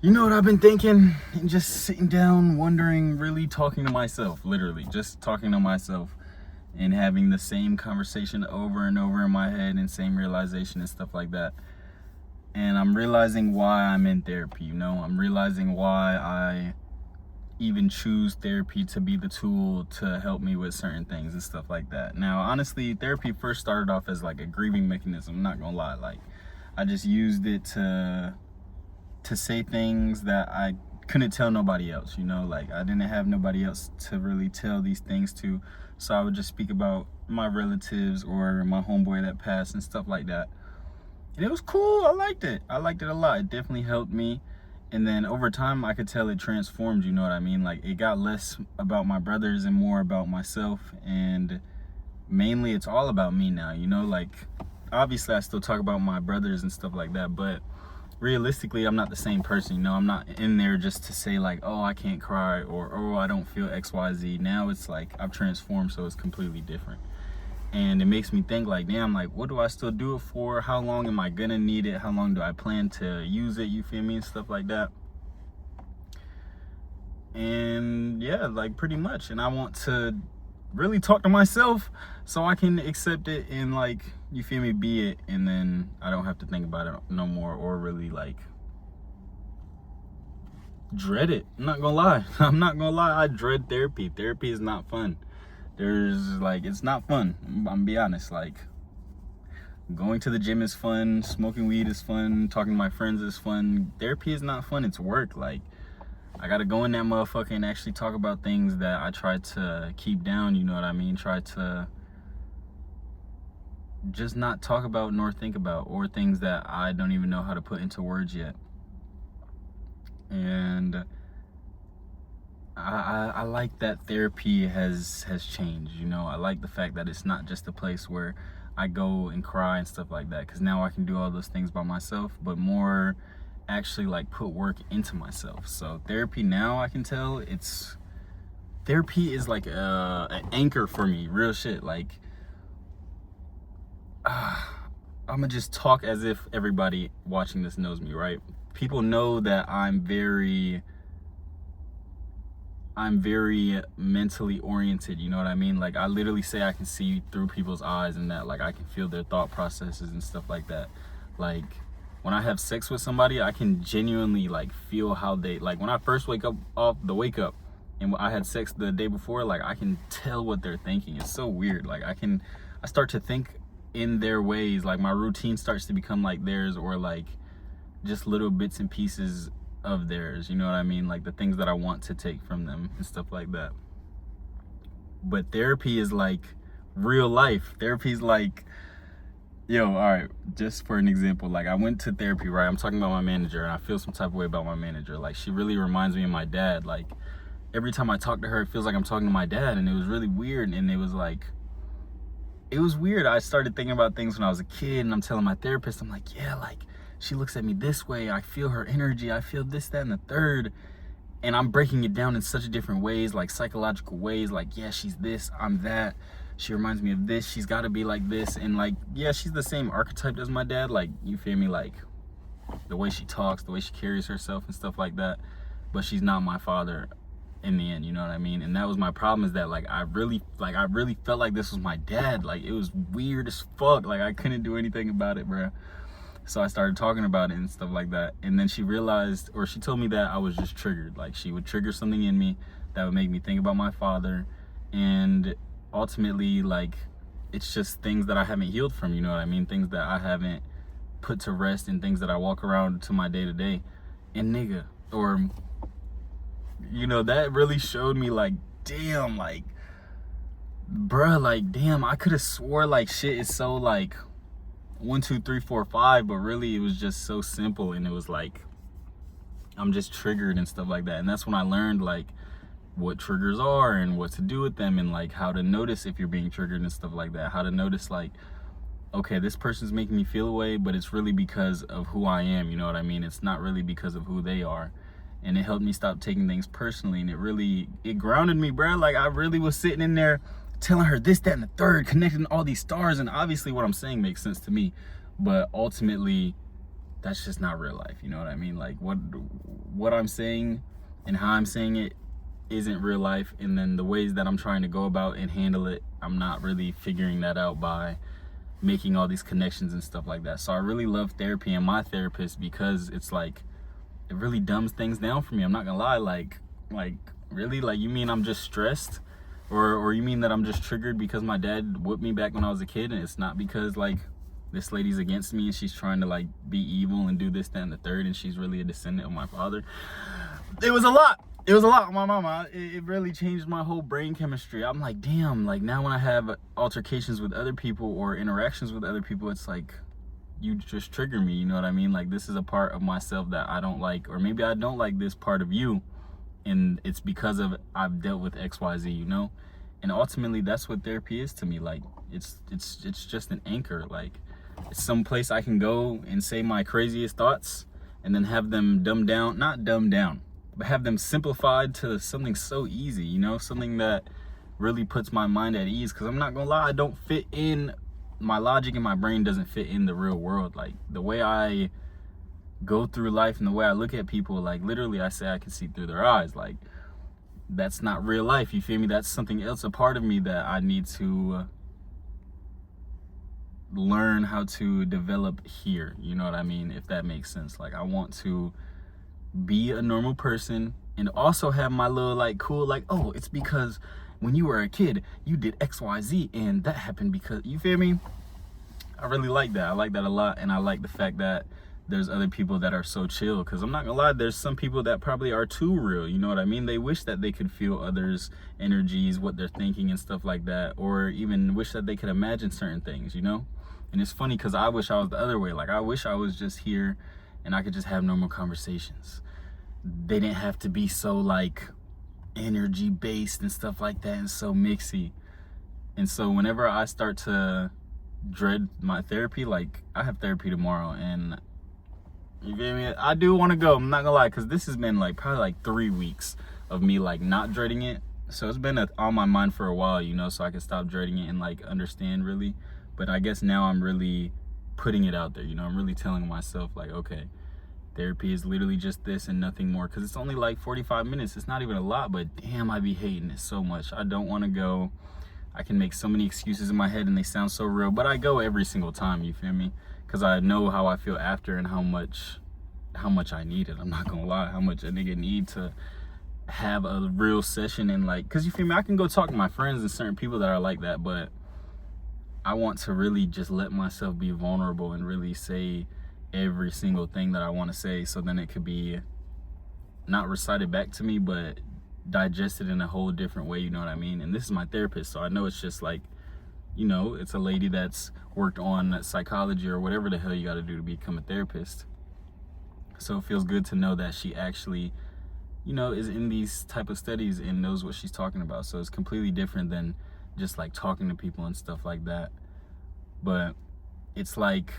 You know what I've been thinking? And just sitting down, wondering, really talking to myself, literally, just talking to myself and having the same conversation over and over in my head and same realization and stuff like that. And I'm realizing why I'm in therapy, you know? I'm realizing why I even choose therapy to be the tool to help me with certain things and stuff like that. Now, honestly, therapy first started off as like a grieving mechanism, I'm not gonna lie. Like, I just used it to say things that I couldn't tell nobody else, you know? Like, I didn't have nobody else to really tell these things to, so I would just speak about my relatives or my homeboy that passed and stuff like that. And it was cool. I liked it a lot. It definitely helped me. And then over time, I could tell it transformed, you know what I mean? Like, it got less about my brothers and more about myself, and mainly it's all about me now, you know? Like, obviously I still talk about my brothers and stuff like that, but realistically, I'm not the same person, you know? I'm not in there just to say like, oh, I can't cry, or oh, I don't feel XYZ. Now it's like I've transformed, so it's completely different. And it makes me think like, damn, like, what do I still do it for? How long am I gonna need it? How long do I plan to use it? You feel me? And stuff like that. And yeah, like, pretty much. And I want to really talk to myself so I can accept it and, like, you feel me, be it, and then I don't have to think about it no more or really like dread it. I'm not gonna lie. I dread therapy. Therapy is not fun. It's not fun. I'm gonna be honest. Like, going to the gym is fun, smoking weed is fun, talking to my friends is fun. Therapy is not fun. It's work. Like, I gotta go in that motherfucker and actually talk about things that I try to keep down, you know what I mean? Try to just not talk about nor think about, or things that I don't even know how to put into words yet. And I like that therapy has changed, you know? I like the fact that it's not just a place where I go and cry and stuff like that, because now I can do all those things by myself, but more actually like put work into myself. So therapy now, I can tell therapy is like an anchor for me, real shit. Like, I'm gonna just talk as if everybody watching this knows me, right? People know that I'm very mentally oriented, you know what I mean? Like, I literally say I can see through people's eyes, and that like I can feel their thought processes and stuff like that. Like, when I have sex with somebody, I can genuinely like feel how they, like, when I first wake up off the wake up and I had sex the day before, like, I can tell what they're thinking. It's so weird. Like, I start to think in their ways. Like, my routine starts to become like theirs, or like just little bits and pieces of theirs, you know what I mean? Like, the things that I want to take from them and stuff like that. But therapy is like real life. Therapy's like, yo, all right, just for an example, like, I went to therapy, right? I'm talking about my manager, and I feel some type of way about my manager. Like, she really reminds me of my dad. Like, every time I talk to her, it feels like I'm talking to my dad, and it was really weird. And it was weird. I started thinking about things when I was a kid, and I'm telling my therapist, I'm like, yeah, like, she looks at me this way, I feel her energy, I feel this, that, and the third. And I'm breaking it down in such different ways, like psychological ways. Like, yeah, she's this, I'm that. She reminds me of this, she's got to be like this. And like, yeah, she's the same archetype as my dad. Like, you feel me? Like, the way she talks, the way she carries herself and stuff like that. But she's not my father in the end, you know what I mean? And that was my problem, is that like I really felt like this was my dad. Like, it was weird as fuck. Like, I couldn't do anything about it, bro. So I started talking about it and stuff like that. And then she realized, or she told me that I was just triggered. Like, she would trigger something in me that would make me think about my father. And ultimately, like, it's just things that I haven't healed from, you know what I mean? Things that I haven't put to rest, and things that I walk around to my day to day. And nigga, or, you know, that really showed me like, damn, like, bruh, like, damn, I could have swore like shit is so like 1, 2, 3, 4, 5, but really it was just so simple. And it was like, I'm just triggered and stuff like that. And that's when I learned like what triggers are and what to do with them, and like how to notice if you're being triggered and stuff like that. How to notice like, okay, this person's making me feel away, but it's really because of who I am, you know what I mean? It's not really because of who they are. And it helped me stop taking things personally, and it grounded me, bro. Like, I really was sitting in there telling her this, that, and the third, connecting all these stars. And obviously what I'm saying makes sense to me, but ultimately that's just not real life. You know what I mean? Like what I'm saying and how I'm saying it isn't real life, and then the ways that I'm trying to go about and handle it, I'm not really figuring that out by making all these connections and stuff like that. So I really love therapy and my therapist, because it's like, it really dumbs things down for me. I'm not gonna lie. Like really, like, you mean I'm just stressed, or you mean that I'm just triggered because my dad whipped me back when I was a kid, and it's not because like this lady's against me and she's trying to like be evil and do this, that, and the third, and she's really a descendant of my father. It was a lot on my mama. It really changed my whole brain chemistry. I'm like, damn, like now when I have altercations with other people or interactions with other people, it's like, you just trigger me, you know what I mean? Like, this is a part of myself that I don't like, or maybe I don't like this part of you, and it's because of I've dealt with XYZ, you know? And ultimately that's what therapy is to me. Like, it's just an anchor. Like, it's some place I can go and say my craziest thoughts and then have them not dumbed down, but have them simplified to something so easy, you know, something that really puts my mind at ease. Because I'm not gonna lie, I don't fit in, my logic and my brain doesn't fit in the real world. Like, the way I go through life and the way I look at people, like, literally I say I can see through their eyes. Like, that's not real life, you feel me? That's something else, a part of me that I need to learn how to develop here, you know what I mean? If that makes sense. Like, I want to be a normal person and also have my little like cool, like, oh, it's because when you were a kid you did XYZ and that happened because, you feel me? I really like that. I like that a lot. And I like the fact that there's other people that are so chill, because I'm not gonna lie, there's some people that probably are too real, you know what I mean? They wish that they could feel others' energies, what they're thinking and stuff like that, or even wish that they could imagine certain things, you know? And it's funny because I wish I was the other way. Like, I wish I was just here and I could just have normal conversations. They didn't have to be so like energy based and stuff like that and so mixy. And so whenever I start to dread my therapy, like, I have therapy tomorrow, and you feel me, I do want to go, I'm not gonna lie, because this has been like probably like 3 weeks of me like not dreading it. So it's been on my mind for a while, you know, so I can stop dreading it and like understand really. But I guess now I'm really putting it out there, you know, I'm really telling myself like, okay, therapy is literally just this and nothing more, because it's only like 45 minutes. It's not even a lot, but damn, I be hating it so much. I don't want to go. I can make so many excuses in my head and they sound so real, but I go every single time, you feel me? Because I know how I feel after and how much I need it. I'm not gonna lie, how much a nigga need to have a real session. And like, because you feel me, I can go talk to my friends and certain people that are like that, but I want to really just let myself be vulnerable and really say every single thing that I want to say, so then it could be not recited back to me, but digested in a whole different way, you know what I mean? And this is my therapist, so I know it's just like, you know, it's a lady that's worked on psychology or whatever the hell you got to do to become a therapist. So it feels good to know that she actually, you know, is in these type of studies and knows what she's talking about. So it's completely different than just like talking to people and stuff like that. But it's like,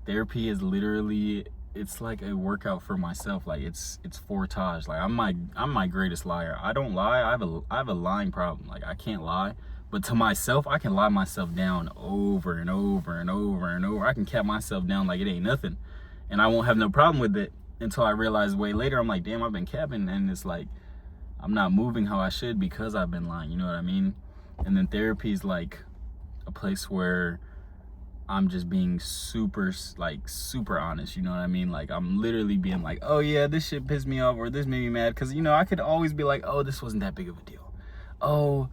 therapy is literally, it's like a workout for myself. Like, it's for Taj. Like, I'm my greatest liar. I don't lie. I have a lying problem. Like, I can't lie. But to myself, I can lie myself down over and over and over and over. I can cap myself down like it ain't nothing. And I won't have no problem with it until I realize way later, I'm like, damn, I've been capping. And it's like, I'm not moving how I should because I've been lying. You know what I mean? And then therapy is like a place where I'm just being super honest, you know what I mean? Like, I'm literally being like, oh yeah, this shit pissed me off, or this made me mad, because, you know, I could always be like, oh, this wasn't that big of a deal. Oh,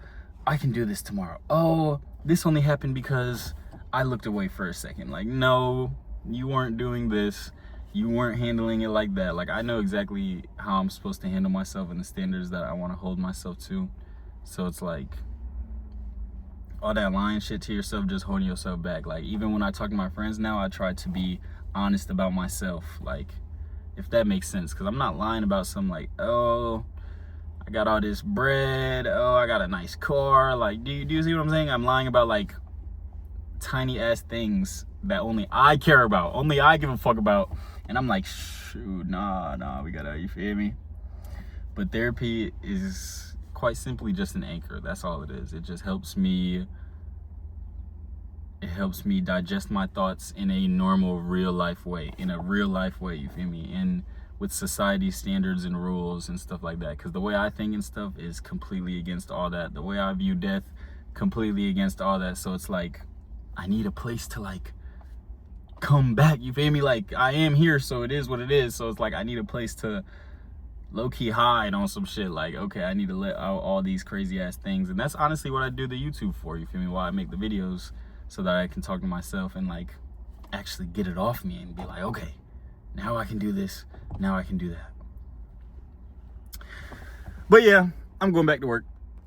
I can do this tomorrow. Oh, this only happened because I looked away for a second. Like, no, you weren't doing this. You weren't handling it like that. Like, I know exactly how I'm supposed to handle myself and the standards that I want to hold myself to. So it's like, all that lying shit to yourself, just holding yourself back. Like, even when I talk to my friends now, I try to be honest about myself, like, if that makes sense, because I'm not lying about something like, oh, I got all this bread, oh, I got a nice car. Like, do you see what I'm saying? I'm lying about like tiny ass things that only I care about, only I give a fuck about, and I'm like, shoot, nah, we gotta, you feel me? But therapy is quite simply just an anchor. That's all it is. It just helps me It helps me digest my thoughts in a normal, real life way. In a real life way, you feel me? And with society standards and rules and stuff like that. Because the way I think and stuff is completely against all that. The way I view death, completely against all that. So it's like, I need a place to like come back, you feel me? Like, I am here, so it is what it is. So it's like, I need a place to low-key hide on some shit. Like, okay, I need to let out all these crazy ass things. And that's honestly what I do the YouTube for, you feel me? Why I make the videos, so that I can talk to myself and like actually get it off me and be like, okay, now I can do this, now I can do that. But yeah, I'm going back to work.